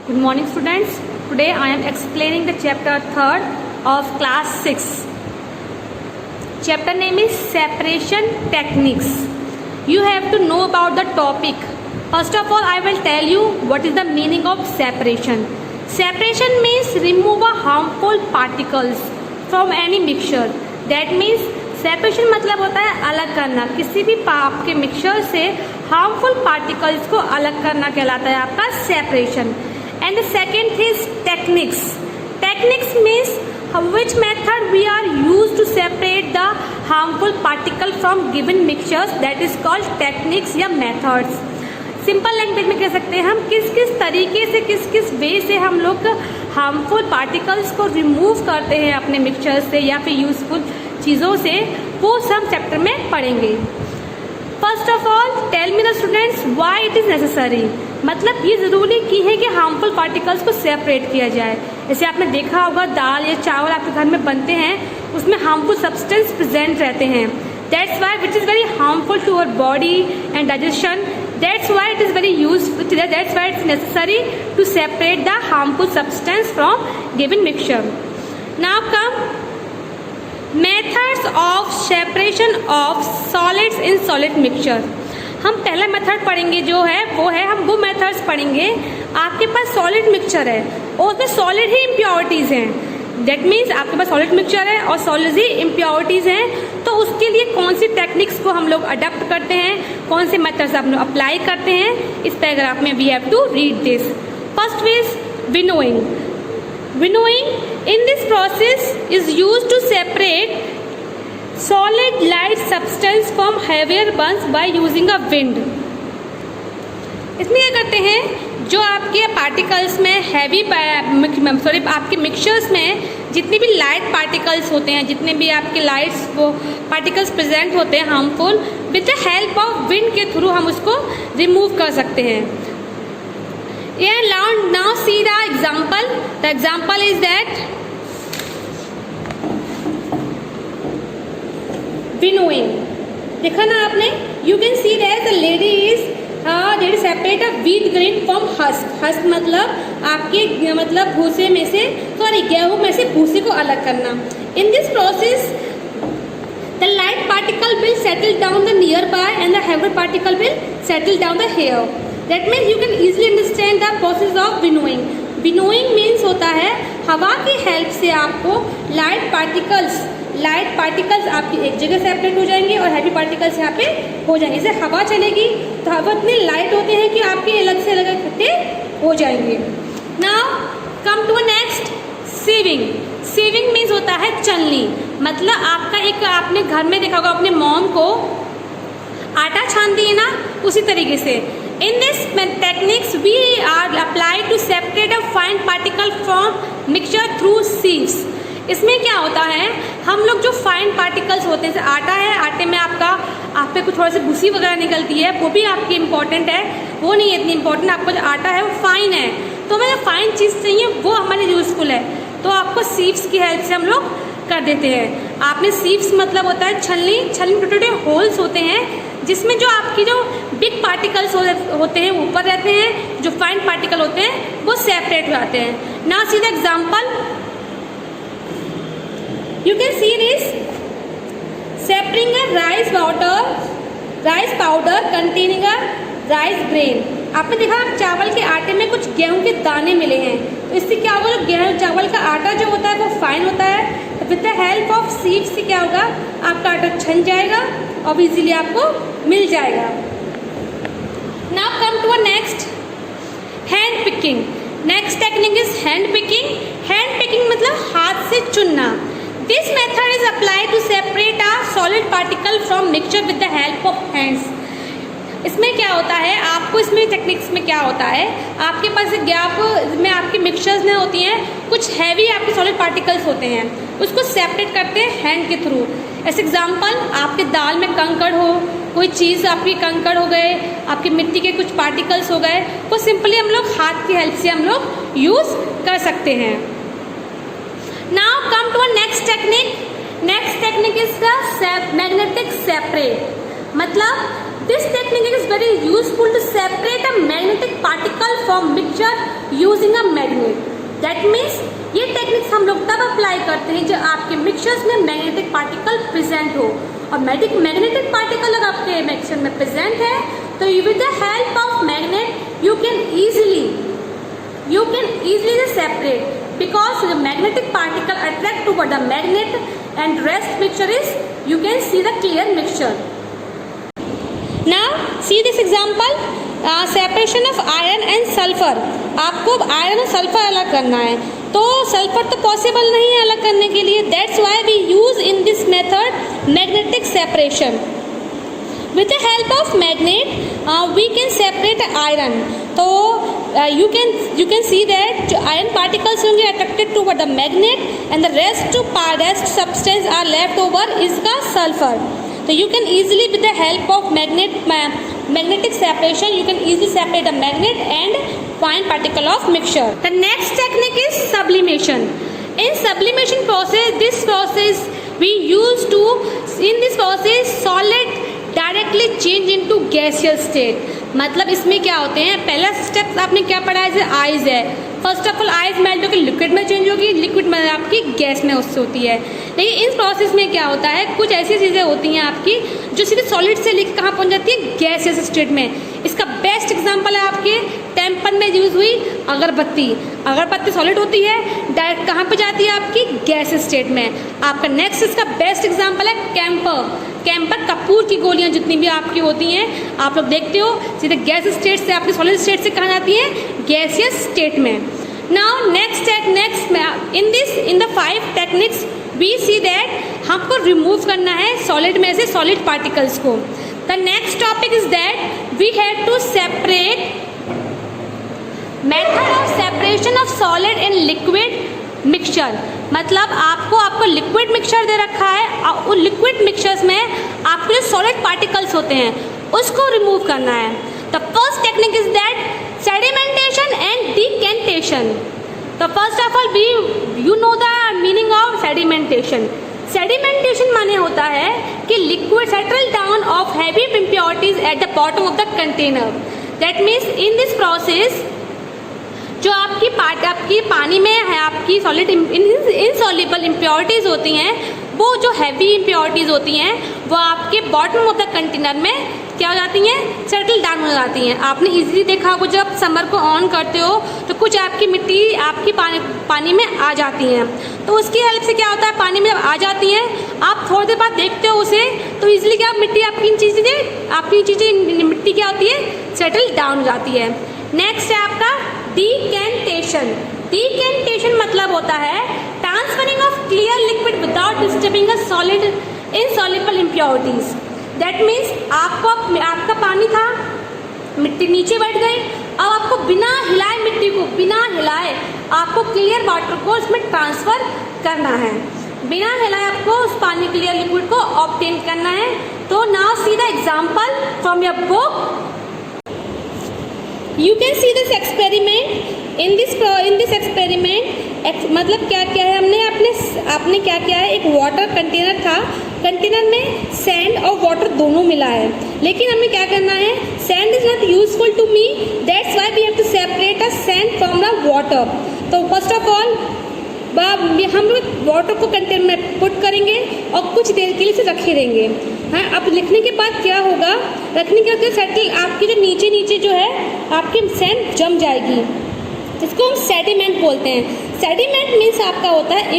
Good morning students. Today I am explaining the chapter 3rd of class 6. Chapter name is separation techniques. You have to know about the topic. First of all I will tell you what is the meaning of separation. Separation means remove a harmful particles from any mixture. That means separation मतलब होता है अलग करना, किसी भी आपके mixture से harmful particles को अलग करना कहलाता है आपका separation. And the second is techniques. Techniques means which method we are use to separate the harmful particle from given mixtures, that is called techniques या मेथड्स. सिंपल लैंग्वेज में कह सकते हैं हम किस किस तरीके से किस किस वे से हम लोग हार्मफुल पार्टिकल्स को रिमूव करते हैं अपने मिक्सचर से या फिर यूजफुल चीज़ों से, वो सब चैप्टर में पढ़ेंगे. First of all tell me the students why it is necessary. मतलब ये ज़रूरी की है कि हार्मफुल पार्टिकल्स को सेपरेट किया जाए. जैसे आपने देखा होगा दाल या चावल आपके घर में बनते हैं, उसमें हार्मफुल सब्सटेंस प्रेजेंट रहते हैं. That's why which is very harmful to our body and digestion. That's why it is very useful. That's why it's necessary to separate the harmful substance from given mixture. Now come methods of separation of solids in solid mixture. हम पहला method पढ़ेंगे जो है वो methods पढ़ेंगे. आपके पास solid mixture है और उसमें सॉलिड ही इम्प्योरिटीज हैं. दैट मीन्स आपके पास सॉलिड मिक्सचर है और सॉलिड ही इम्प्योरिटीज हैं, तो उसके लिए कौन सी टेक्निक्स को हम लोग अडॉप्ट करते हैं, कौन से मेथड्स हम लोग अप्लाई करते हैं, इस पैराग्राफ में we have to read this. First is winnowing. Winnowing in this process is used to separate solid light substance from heavier ones by using a wind. इसमें क्या करते हैं, जो आपके पार्टिकल्स में आपके मिक्सचर्स में जितने भी लाइट पार्टिकल्स होते हैं, जितने भी आपके लाइट्स वो पार्टिकल्स प्रेजेंट होते हैं harmful, with the help of wind के थ्रू हम उसको रिमूव कर सकते हैं. Now see the example. The example is that winnowing. देखा ना आपने, you can see that the lady is separate a wheat grain from husk. Husk मतलब आपके मतलब भूसे में से गेहूं में से भूसे को अलग करना. In this process the light particle will settle down the nearby and the heavy particle will settle down the here. That means you can easily understand the process of winnowing. Winnowing means होता है हवा की help से आपको light particles आपकी एक जगह separate हो जाएंगे और हैवी पार्टिकल्स यहाँ पे हो जाएंगे. जैसे हवा चलेगी तो हवा इतने लाइट होते हैं कि आपके अलग से अलग इकट्ठे हो जाएंगे. Now come to next, sieving. Sieving means होता है चलनी. मतलब आपने घर में देखा होगा अपने मॉम को आटा छानती है ना, उसी तरीके से. In this techniques we are apply to separate a fine particle from mixture through sieves. इसमें क्या होता है, हम लोग जो फाइन पार्टिकल्स होते हैं, जैसे आटा है, आटे में आप पे कुछ थोड़ा सी भूसी वगैरह निकलती है, वो भी आपकी इंपॉर्टेंट है, वो नहीं है इतनी इंपॉर्टेंट. आपका जो आटा है वो फाइन है, तो हमें जो फाइन चीज़ चाहिए वो हमारे यूजफुल है, तो आपको सीव्स की हेल्प से हम लोग कर देते हैं. आपने सीव्स मतलब होता है छलनी. छलनी छोटे छोटे होल्स होते हैं जिसमें जो आपकी जो बिग पार्टिकल्स होते हैं ऊपर रहते हैं, जो फाइन पार्टिकल होते हैं वो सेपरेट हो जाते हैं. Now see the example. You can see this separating a rice powder containing a rice grain. आपने देखा चावल के आटे में कुछ गेहूं के दाने मिले हैं, तो इससे क्या होगा, जो गेहूं चावल का आटा जो होता है वो फाइन होता है, तो विद द हेल्प ऑफ सीव से क्या होगा, आपका आटा छन जाएगा और इजीली आपको मिल जाएगा. Now come to a next, hand picking. Next technique is hand picking. Hand picking मतलब हाथ से चुनना. This method is applied to separate a solid particle from mixture with the help of hands. इसमें क्या होता है, आपको इसमें टेक्निक्स में क्या होता है, आपके पास गैप में आपकी मिक्सचर्स में होती हैं, कुछ हैवी आपके सॉलिड पार्टिकल्स होते हैं, उसको सेपरेट करते हैं हैंड के थ्रू. ऐसे एग्जांपल, आपके दाल में कंकड़ हो, कोई चीज़ आपकी कंकड़ हो गए, आपकी मिट्टी के कुछ पार्टिकल्स हो गए, वो सिंपली हम लोग हाथ की हेल्प से हम लोग यूज़ कर सकते हैं. Now come to a next technique. Next technique is the magnetic separate. मतलब This technique is very useful to separate a magnetic particle from mixture using a magnet. That means ये techniques हम लोग तब apply करते हैं जब आपके mixtures में मैग्नेटिक पार्टिकल प्रेजेंट हो, और मैग्नेटिक पार्टिकल अगर आपके मिक्सचर में प्रेजेंट है तो with the help of magnet you can easily separate, because the magnetic particle attract toward the magnet and rest mixture is you can see the clear mixture. Now see this example, separation of iron and sulfur. आपको iron और sulphur अलग करना है, तो sulphur तो possible नहीं है अलग करने के लिए. That's why we use in this method magnetic separation. With the help of magnet, we can separate iron. तो you can see that जो iron particles होंगे attracted toward the magnet and the rest substance are left over is the sulfur. So you can easily with the help of magnetic separation you can easily separate the magnet and fine particle of mixture. The next technique is sublimation. In sublimation process, this process we use to in this process solid directly change into gaseous state. मतलब इसमें क्या होते हैं, पहला step आपने क्या पढ़ा है, जैसे आइज है. First of all eyes melt होकर लिक्विड में चेंज होगी, लिक्विड में आपकी गैस में उससे होती है. लेकिन इस प्रोसेस में क्या होता है, कुछ ऐसी चीज़ें होती हैं आपकी जो सीधे सॉलिड से लेकर कहाँ पहुँच जाती है, गैसियस स्टेट में. इसका बेस्ट एग्जांपल है आपके टेम्पल में यूज हुई अगरबत्ती. अगरबत्ती सॉलिड होती है, डायरेक्ट कहाँ पे जाती है, आपकी गैस स्टेट में. आपका नेक्स्ट इसका बेस्ट एग्जांपल है कैंपर कपूर की गोलियां जितनी भी आपकी होती हैं, आप लोग देखते हो सीधे गैस स्टेट से आपकी सॉलिड स्टेट से कहाँ जाती है, गैसियस स्टेट में. Now next in the 5 techniques we see that हमको रिमूव करना है सॉलिड में से सॉलिड पार्टिकल्स को. The next topic is that we have to separate method of separation of solid and liquid mixture. मतलब आपको liquid mixture दे रखा है, और उन लिक्विड मिक्सचर्स में आपके जो सॉलिड पार्टिकल्स होते हैं उसको रिमूव करना है. The first technique is that sedimentation and decantation. तो first of all you know the meaning of sedimentation. Sedimentation माने होता है कि liquid settle down of heavy impurities at the bottom of the container. That means in this process जो आपकी पानी में है आपकी सॉलिड इनसॉल्युबल इम्प्योरिटीज़ होती हैं, वो जो हैवी इम्प्योरिटीज़ होती हैं वो आपके बॉटम ऑफ द कंटेनर में क्या हो जाती हैं, सेटल डाउन हो जाती हैं. आपने इजीली देखा होगा जब समर को ऑन करते हो तो कुछ आपकी मिट्टी आपकी पानी में आ जाती हैं. तो उसकी हेल्प से क्या होता है, पानी में जब आ जाती हैं आप थोड़ी देर बाद देखते हो उसे तो इजीली क्या मिट्टी आपकी चीज़ें मिट्टी क्या होती है, सेटल डाउन हो जाती है. नेक्स्ट है आपका डिकेंटेशन. डिकेंटेशन मतलब होता है transferring of clear liquid without disturbing a solid insoluble impurities. That means आपका पानी था, मिट्टी नीचे बैठ गई, अब आपको बिना हिलाए आपको क्लियर वाटर को इसमें ट्रांसफर करना है. बिना हिलाए आपको उस पानी क्लियर लिक्विड को ऑब्टेन करना है. तो now see the example from your book. You can see this experiment. In this experiment मतलब क्या है, आपने क्या किया है, एक वाटर कंटेनर था, कंटेनर में सैंड और वाटर दोनों मिला है. लेकिन हमें क्या करना है, sand is not useful to me, that's why we have to separate a sand from the water. तो फर्स्ट ऑफ ऑल हम लोग वाटर को कंटेनर में पुट करेंगे और कुछ देर के लिए इसे रखे रहेंगे. हाँ, अब लिखने के बाद क्या होगा, रखने के बाद सेटल आपकी जो नीचे जो है आपकी सैंड जम जाएगी, जिसको हम सेडिमेंट बोलते हैं. सेडिमेंट मीन्स आपका होता है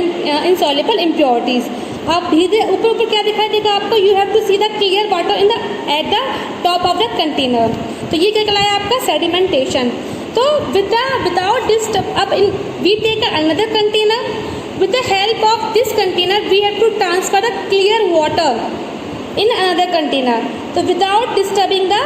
इनसॉल्युबल इम्प्योरिटीज. आप धीरे ऊपर क्या दिखाई देगा आपको, you have to see the clear water at the top of the container. तो ये क्या कहलाया आपका सेडिमेंटेशन. तो without this अब we take another container. With the help of this container we have to transfer the clear water in another container. तो without disturbing the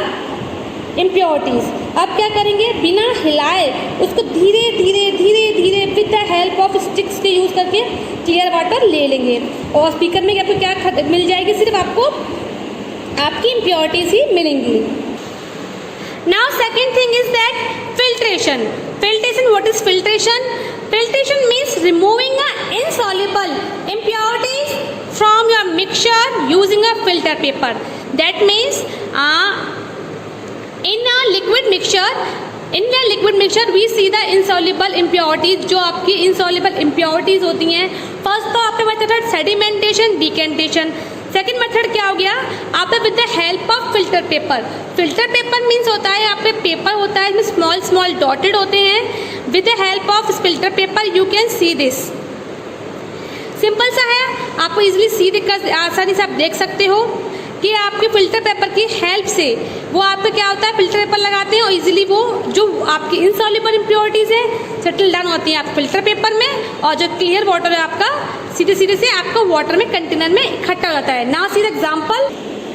impurities. अब क्या करेंगे, बिना हिलाए उसको धीरे धीरे with the help of sticks के यूज करके क्लियर वाटर ले लेंगे. और स्पीकर में आपको क्या मिल जाएगी, सिर्फ आपको आपकी impurities ही मिलेंगी. Now second thing is that filtration. What is filtration? Filtration means removing insoluble impurities from your mixture using a filter paper. That means in a liquid mixture we see the insoluble impurities, जो आपकी insoluble impurities होती हैं। First तो आपका method है sedimentation, decantation. Second method क्या हो गया आपका with the help of filter paper. Filter paper means होता है आपके पेपर होता है इसमें स्मॉल स्मॉल डॉटेड होते हैं। With the help of filter paper you can see this. Simple सा है, आपको इजीली सी दिक्कत आसानी से आप देख सकते हो कि आपके फिल्टर पेपर की हेल्प से वो आपका क्या होता है, फिल्टर पेपर लगाते हैं और इजीली वो जो आपकी इनसॉल्युबल इम्प्योरिटीज़ है सेटल डाउन होती हैं आप फिल्टर पेपर में, और जो क्लियर वाटर है आपका सीधे सीधे से आपका वाटर में कंटेनर में इकट्ठा हो जाता है। Now see the example,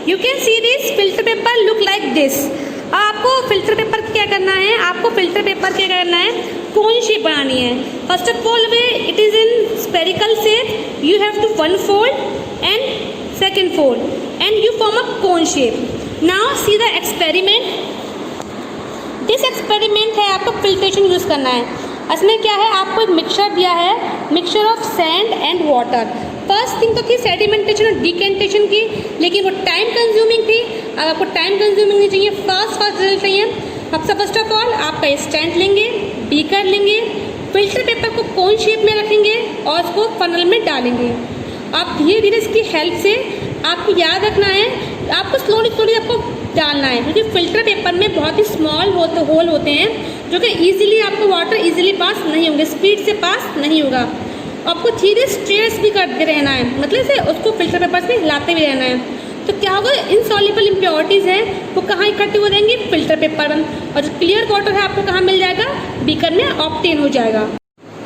you can see this filter paper look like this. आपको फिल्टर पेपर क्या करना है, आपको फिल्टर पेपर क्या करना है, कोन शेप बनानी है। First of all way it is in spherical shape, you have to one fold and second fold and you form a cone shape. Now see the experiment. This experiment है आपको filtration use करना है। इसमें क्या है, आपको एक mixture दिया है, mixture of sand and water. First thing तो थी सेडिमेंटेशन और डिकेंटेशन की, लेकिन वो टाइम कंज्यूमिंग थी। अगर आपको टाइम कंज्यूमिंग नहीं चाहिए, फास्ट रिजल्ट चाहिए, अब फर्स्ट ऑफ ऑल आपका स्टैंड लेंगे, बीकर लेंगे, फिल्टर पेपर को कोन शेप में रखेंगे और उसको फनल में डालेंगे। आप धीरे धीरे इसकी हेल्प से आपको याद रखना है, आपको स्लोली आपको डालना है, क्योंकि फिल्टर पेपर में बहुत ही स्मॉल होल होते हैं जो कि इजीली आपको वाटर इजीली पास नहीं होंगे, स्पीड से पास नहीं होगा। आपको धीरे स्ट्रेस भी करते रहना है, मतलब से उसको फिल्टर पेपर से हिलाते भी रहना है। तो क्या होगा, इनसॉल्युबल इम्प्योरिटीज़ हैं वो कहाँ इकट्ठी हो जाएंगी, फिल्टर पेपर में, और जो क्लियर वाटर है आपको कहाँ मिल जाएगा, बीकर में ऑब्टेन हो जाएगा।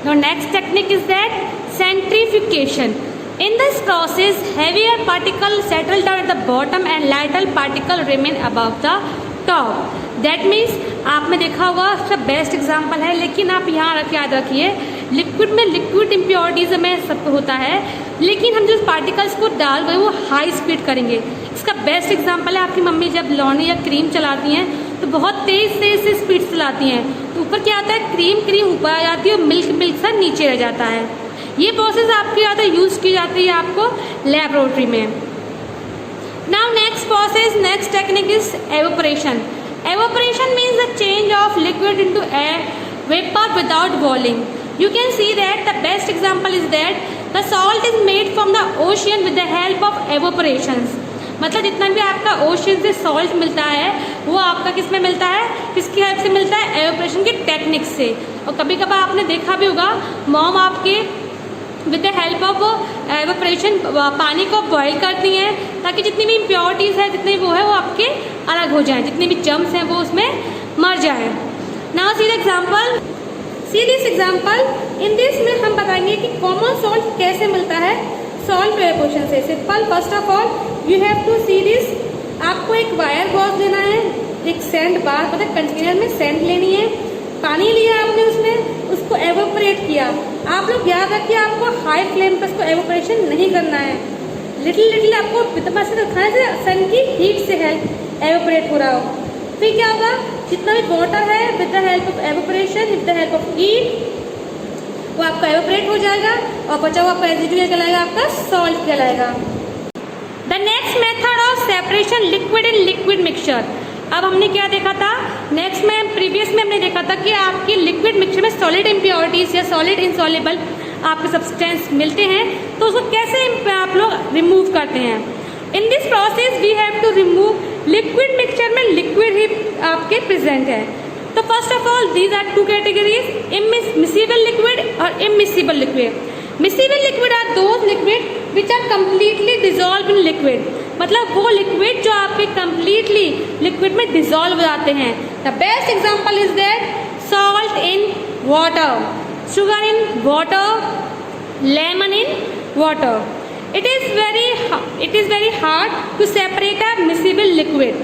Now next technique is that centrifugation. In this process, heavier particle settle down at the bottom and lighter particle remain above the top. That means आपने देखा होगा, इसका बेस्ट एग्जांपल है, लेकिन आप यहाँ याद रखिए, लिक्विड में लिक्विड इम्प्योरिटीज में सब होता है, लेकिन हम जो पार्टिकल्स को डाल रहे हैं वो हाई स्पीड करेंगे। इसका बेस्ट एग्जांपल है आपकी मम्मी जब लौंडी या क्रीम चलाती हैं तो बहुत तेज से स्पीड चलाती हैं, तो ऊपर क्या होता है, क्रीम ऊपर आ जाती है और मिल्क सा नीचे रह जाता है। ये प्रोसेस आपकी ज़्यादा यूज़ की जाती है आपको लेबोरेटरी में। Now next process, next technique is evaporation. Evaporation means the change of liquid into air vapour without boiling. You can see that the best example is that the salt is made from the ocean with the help of evaporations. मतलब जितना भी आपका ocean से salt मिलता है वो आपका किस में मिलता है, किसकी हेल्प से मिलता है, एवोपरेशन के टेक्निक से। और कभी कभार आपने देखा भी होगा, मॉम आपके with the help of evaporation पानी को बॉईल करती हैं ताकि जितनी भी इम्प्योरिटीज़ है, जितने वो है वो आपके अलग हो जाएं, जितने भी जम्स हैं वो उसमें मर जाएं। Now see the example, see this example, in this में हम बताएंगे कि कॉमन सॉल्ट कैसे मिलता है सॉल्ट एवोपरेशन से। Simple, first of all you have to see this, आपको एक वायर गॉज लेना है, एक सैंड बार मतलब कंटेनर में सैंड लेनी है, पानी लिया आपने, उसमें उसको एवोपरेट किया। आप लोग याद रखिए, आपको हाई फ्लेम पर उसको एवोपरेशन नहीं करना है, लिटिल आपको इतना से रखना है सन की हीट से हेल्प एवोपरेट हो रहा हो। फिर क्या होगा, जितना भी वाटर है with the help of evaporation, with the help of heat, वो आपका एवोपरेट हो जाएगा और बचा हुआ आपका रेसिड्यू कहलाएगा, आपका सॉल्ट कहलाएगा। The next method of separation liquid in liquid mixture. अब हमने क्या देखा था, नेक्स्ट में प्रीवियस में हमने देखा था कि आपकी लिक्विड मिक्सचर में सॉलिड इम्प्योरिटीज या सॉलिड इनसॉल्युबल आपके सब्सटेंस मिलते हैं, तो उसको कैसे आप लोग रिमूव करते हैं। In this process we have to remove liquid mixture में लिक्विड ही आपके प्रेजेंट है। तो first of all these are two categories, miscible liquid और immiscible liquid. Miscible liquid are those liquid which are completely dissolve in liquid, मतलब वो liquid जो आपके कम्प्लीटली लिक्विड में डिजॉल्व हो जाते हैं। The best example is that salt in water, sugar in water, lemon in water. It is very hard to separate a miscible liquid.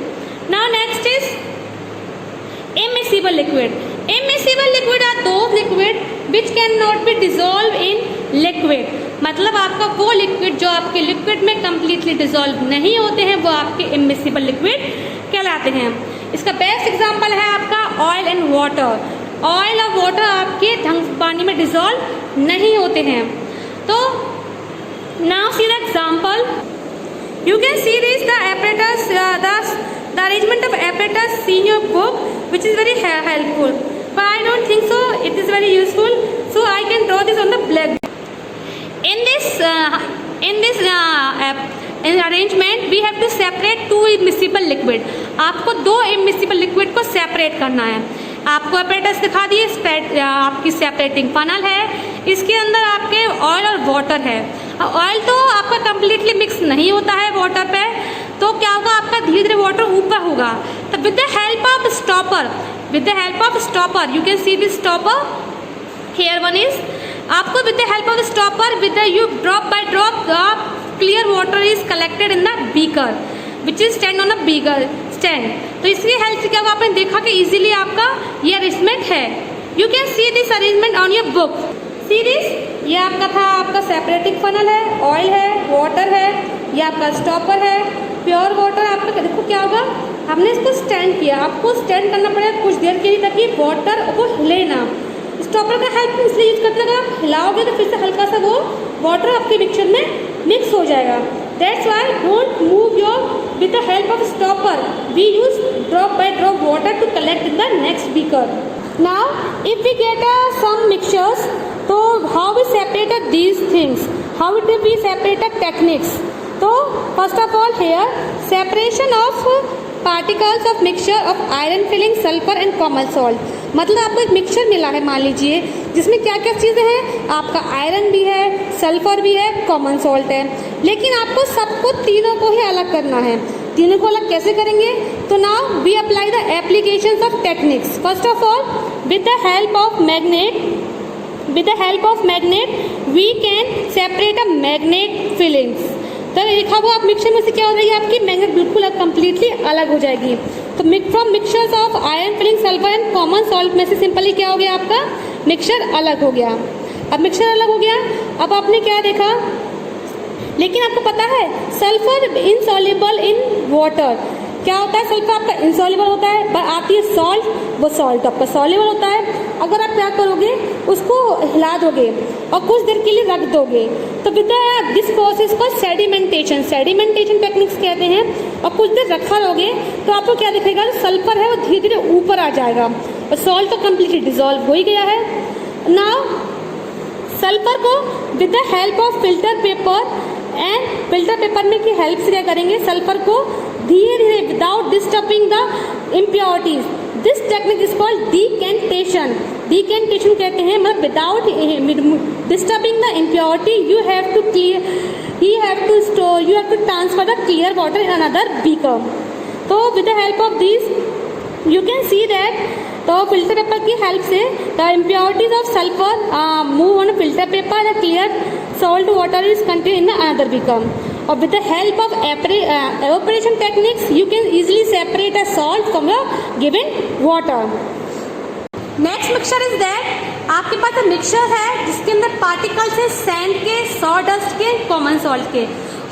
Now next is immiscible liquid. Immiscible liquid are those liquid which cannot be dissolved in liquid. मतलब आपका वो liquid जो आपके liquid में completely dissolve नहीं होते हैं वो आपके इमिसिबल लिक्विड कहलाते हैं। इसका बेस्ट एग्जांपल है आपका ऑयल एंड वाटर। ऑयल और वाटर आपके ढंग पानी में डिजॉल्व नहीं होते हैं। तो now see the example, you can see this the apparatus, the The arrangement of apparatus see in your book, which is very helpful. But I don't think so. It is very useful. So I can draw this on the blackboard. In arrangement we have to separate two immiscible liquid. आपको दो immiscible liquid को separate करना है. आपको apparatus दिखा दिए, आपकी separating funnel है, इसके अंदर आपके ऑयल और वाटर है. ऑयल तो आपका कम्प्लीटली मिक्स नहीं होता है वाटर पे, तो क्या होगा, आपका धीरे धीरे वाटर ऊपर होगा. तो with the help of stopper you can see this stopper. Here one is, आपको with the help of stopper, with the you drop by drop the clear water is collected in the beaker, which is stand on a beaker stand. तो इसकी help से क्या हुआ, आपने देखा कि easily आपका ये अरेंजमेंट है. You can see this arrangement on your book. See this, ये आपका था, आपका सेपरेटिंग फनल है, ऑयल है, वाटर है, ये आपका स्टॉपर है, प्योर वाटर. आपका देखो क्या होगा, हमने इसको स्टैंड किया. आपको स्टैंड करना पड़ेगा कुछ देर के लिए ताकि वाटर को हिले ना. स्टॉपर का हेल्प इसलिए यूज करते हैं, अगर आप हिलाओगे तो फिर से हल्का सा वो वाटर आपके मिक्सचर में मिक्स हो जाएगा. That's why don't move your with the help of stopper. We use drop by drop water to collect in the next beaker. Now if we get some mixtures, तो how we separate these things, how it we separate techniques. तो first of all here separation of particles of mixture of iron filling sulphur and common salt. मतलब आपको एक mixture मिला है, मान लीजिए, जिसमें क्या क्या चीज़ें हैं, आपका आयरन भी है, सल्फर भी है, कॉमन सॉल्ट है, लेकिन आपको सबको तीनों को ही अलग करना है. तीनों को अलग कैसे करेंगे, तो now we apply the applications of techniques. First of all with the help of magnet we can separate a magnet filings. तो देखा वो आप मिक्सचर में से क्या हो जाएगी, आपकी मैग्नेट बिल्कुल कम्प्लीटली अलग हो जाएगी. तो from mixtures of iron filling sulphur and common salt में से सिंपली क्या हो गया, आपका मिक्सचर अलग हो गया. अब मिक्सचर अलग हो गया, अब आपने क्या देखा, लेकिन आपको पता है सल्फर इनसॉल्युबल इन वाटर. क्या होता है, सल्फर आपका इनसॉल्युबल होता है, पर आती है सॉल्ट, वो सॉल्ट आपका सॉल्युबल होता है. अगर आप क्या करोगे, उसको हिला दोगे और कुछ देर के लिए रख दोगे, तो विद दिस प्रोसेस को सेडिमेंटेशन टेक्निक्स कहते हैं. और कुछ देर रखा रहोगे तो आपको क्या दिखेगा, सल्फर है वो धीरे धीरे ऊपर आ जाएगा और सॉल्ट तो कम्प्लीटली डिजॉल्व हो ही गया है. नाउ सल्फर को with the help of filter paper में की हेल्प से क्या करेंगे, सल्फर को धीरे धीरे without disturbing the impurities. This technique is called decantation. Decantation कहते हैं मतलब without disturbing the impurity you have to transfer the clear water in another beaker. तो with the help of these you can see that, तो filter paper की help से the impurities of sulfur move on filter paper and clear salt water is contained in another beaker. और with the help of evaporation techniques you can easily separate a salt from the given water. Next mixture is that, आपके पास एक mixture है जिसके अंदर particles है sand के, sawdust के, common salt के.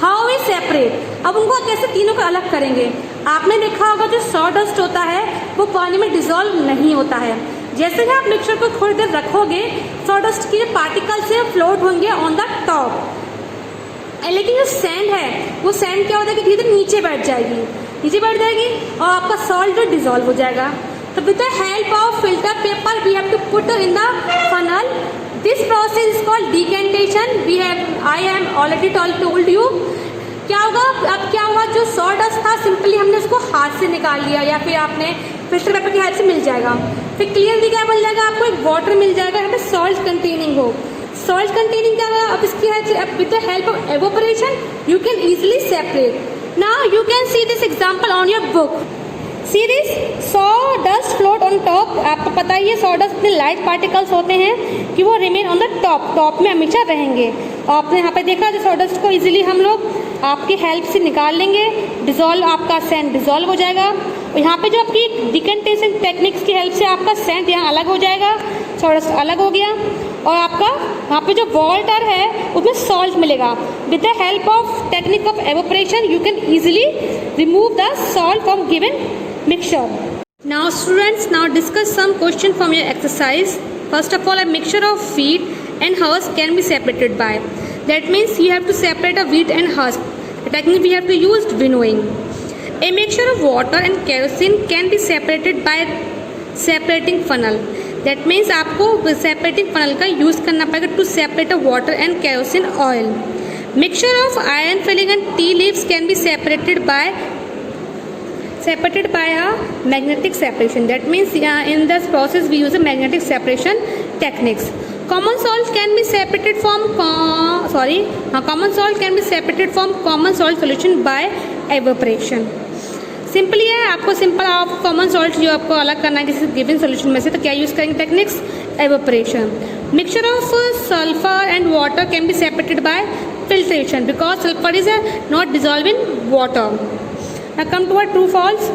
हाउ वी सेपरेट, अब उनको कैसे तीनों को अलग करेंगे. आपने देखा होगा जो सॉडस्ट होता है वो पानी में डिजोल्व नहीं होता है. जैसे ही आप मिक्सचर को थोड़ी देर रखोगे, सॉडस्ट के जो पार्टिकल्स है फ्लोट होंगे ऑन द टॉप. लेकिन जो सैंड है वो सैंड क्या होता है कि धीरे धीरे नीचे बैठ जाएगी और आपका सॉल्ट जो डिजोल्व हो जाएगा. So with the help of filter paper we have to put in the funnel. This process is called decantation. I am already told you. क्या होगा, अब क्या हुआ, जो सॉडस्ट था सिंपली हमने उसको हाथ से निकाल लिया या फिर आपने फिल्टर पेपर की हेल्प से मिल जाएगा. फिर क्लियरली क्या मिल जाएगा, आपको एक वाटर मिल जाएगा यहाँ पे सॉल्ट कंटेनिंग हो. सॉल्ट कंटेनिंग क्या होगा, अब इसकी हेल्प से with the help of evaporation you can easily separate. Now you can see this example on your book. See this sawdust float on top. आपको पता ही है सॉडस्ट में लाइट पार्टिकल्स होते हैं कि वो रिमेन ऑन द टॉप में हमेशा रहेंगे. आपने यहाँ पे देखा जो सॉडस्ट को इजीली हम लोग आपकी हेल्प से निकाल लेंगे, डिजोल्व, आपका सैंड डिजोल्व हो जाएगा. और यहाँ पे जो आपकी डिकेंटेशन टेक्निक्स की हेल्प से आपका सैंड यहाँ अलग हो जाएगा, सॉडस्ट अलग हो गया और आपका यहाँ पे जो वाटर है उसमें सॉल्ट मिलेगा. With the help of technique of evaporation you can easily remove the salt from given mixture. Now students, now discuss some question from your exercise. First of all, a mixture of wheat and husk can be separated by. That means you have to separate a wheat and husk. The technique we have to use winnowing. A mixture of water and kerosene can be separated by separating funnel. That means आपको separating funnel का use करना पड़ेगा to separate water and kerosene oil. Mixture of iron filling and tea leaves can be separated by a magnetic separation. That means in this process we use a magnetic separation techniques. Common salt can be separated from common salt solution by evaporation. Simply है, आपको simple of common salt जो आपको अलग करना है किसी given solution में से, तो क्या यूज़ करेंगे techniques? Evaporation. Mixture of sulphur and water can be separated by filtration because sulphur is not dissolve in water. Now come to a true false.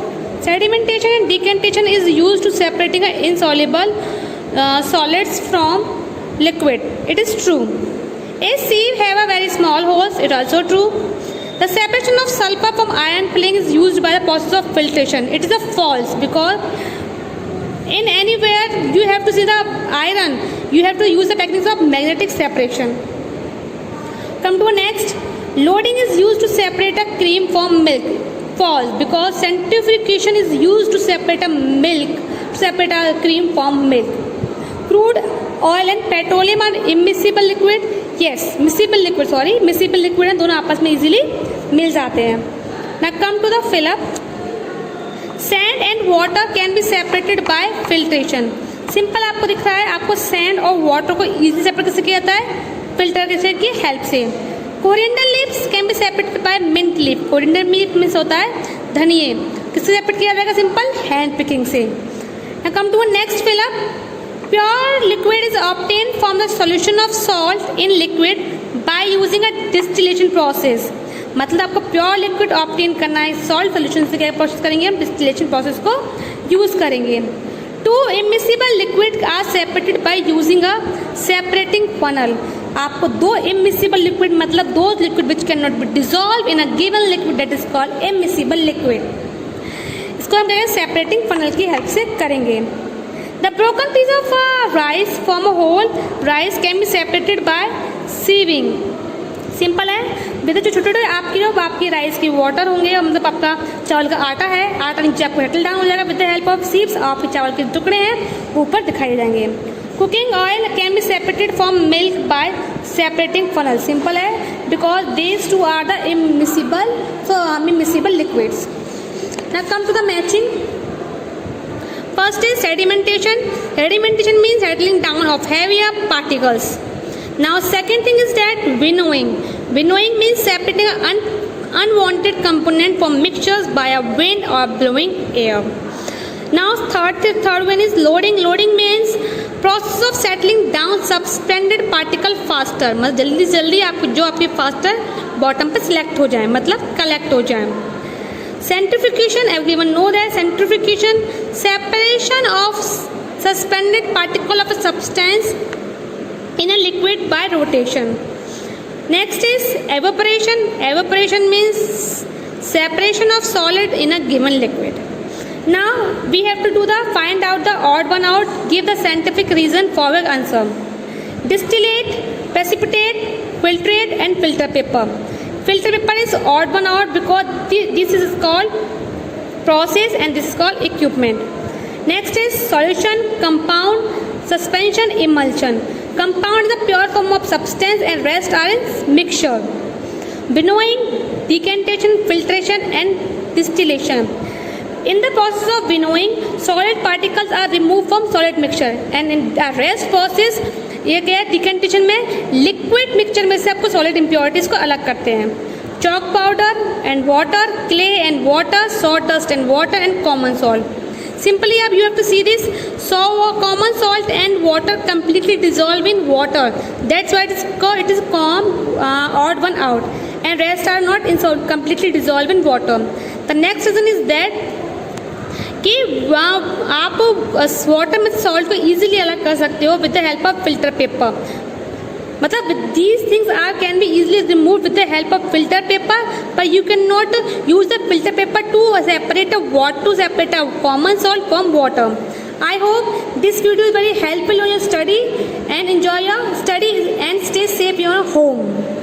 Sedimentation and decantation is used to separating insoluble solids from liquid. It is true. A sieve have a very small holes. It also true. The separation of sulfur from iron filling is used by the process of filtration. It is a false because in anywhere you have to see the iron, you have to use the techniques of magnetic separation. Come to next. Loading is used to separate a cream from milk. False because centrifugation is used to separate a cream from milk. Crude oil and petroleum are immiscible liquid. Yes, miscible liquid हैं, दोनों आपस में easily मिल जाते हैं. Now come to the fill up. Sand and water can be separated by filtration. Simple आपको दिख रहा है, आपको sand और water को easily separate कैसे किया जाता है? फिल्टर की हेल्प से. Coriander leaves can be separated by mint leaf. Coriander leaf means होता है धनिए. किससे सेपरेट किया जाएगा? सिंपल हैंड पिकिंग से. Now come to next fill up. Pure liquid is obtained from the solution of salt in liquid by using a distillation process. मतलब आपको pure liquid obtain करना है सॉल्ट सोल्यूशन से. क्या process करेंगे हम? Distillation process को यूज करेंगे. Two immiscible liquid are separated by using a separating funnel. आपको दो इमिसिबल लिक्विड मतलब दो liquid which can not be dissolve in a given liquid that is called immiscible liquid. इसको हम करेंगे सेपरेटिंग फनल की हेल्प से करेंगे. The broken piece of rice from a whole rice can be separated by sieving. Simple है बेटा. जो छोटे छोटे आपकी राइस की वाटर होंगे मतलब आपका चावल का आटा है, आटा नीचे आपको हेटल डाउन हो जाएगा with the help of sieves. आपके चावल के टुकड़े हैं ऊपर दिखाई जाएंगे. Cooking oil can be separated from milk by separating funnel. Simple है because these two are the immiscible liquids. Now come to the matching. First is sedimentation. Sedimentation means settling down of heavier particles. Now second thing is that winnowing. Winnowing means separating an unwanted component from mixtures by a wind or blowing air. Now third one is loading. Loading means process of settling down suspended particle faster. मतलब जल्दी से जल्दी आपको जो आपके faster bottom पे select हो जाए मतलब collect हो जाए. Centrifugation, everyone know that centrifugation, separation of suspended particle of a substance in a liquid by rotation. Next is evaporation. Evaporation means separation of solid in a given liquid. Now we have to do the find out the odd one out. Give the scientific reason for your answer. Distillate, precipitate, filtrate and filter paper. Filter paper is odd one out because this is called process and this is called equipment. Next is solution, compound, suspension, emulsion. Compound is the pure form of substance and rest are in mixture. Winnowing, decantation, filtration and distillation. In the process of winnowing, solid particles are removed from solid mixture and in the rest process ये क्या है decantation में liquid mixture में से आपको solid impurities को अलग करते हैं. Chalk powder and water, clay and water, sawdust and water and common salt. Simply अब you have to see this. So common salt and water completely dissolve in water. That's why it is odd one out and rest are not in completely dissolve in water. The next reason is that कि आप water में salt को easily अलग कर सकते हो with the help of filter paper. मतलब these things can be easily remove with the help of filter paper but you cannot use the filter paper to separate a common salt from water. I hope this video is very helpful on your study and enjoy your study and stay safe in your home.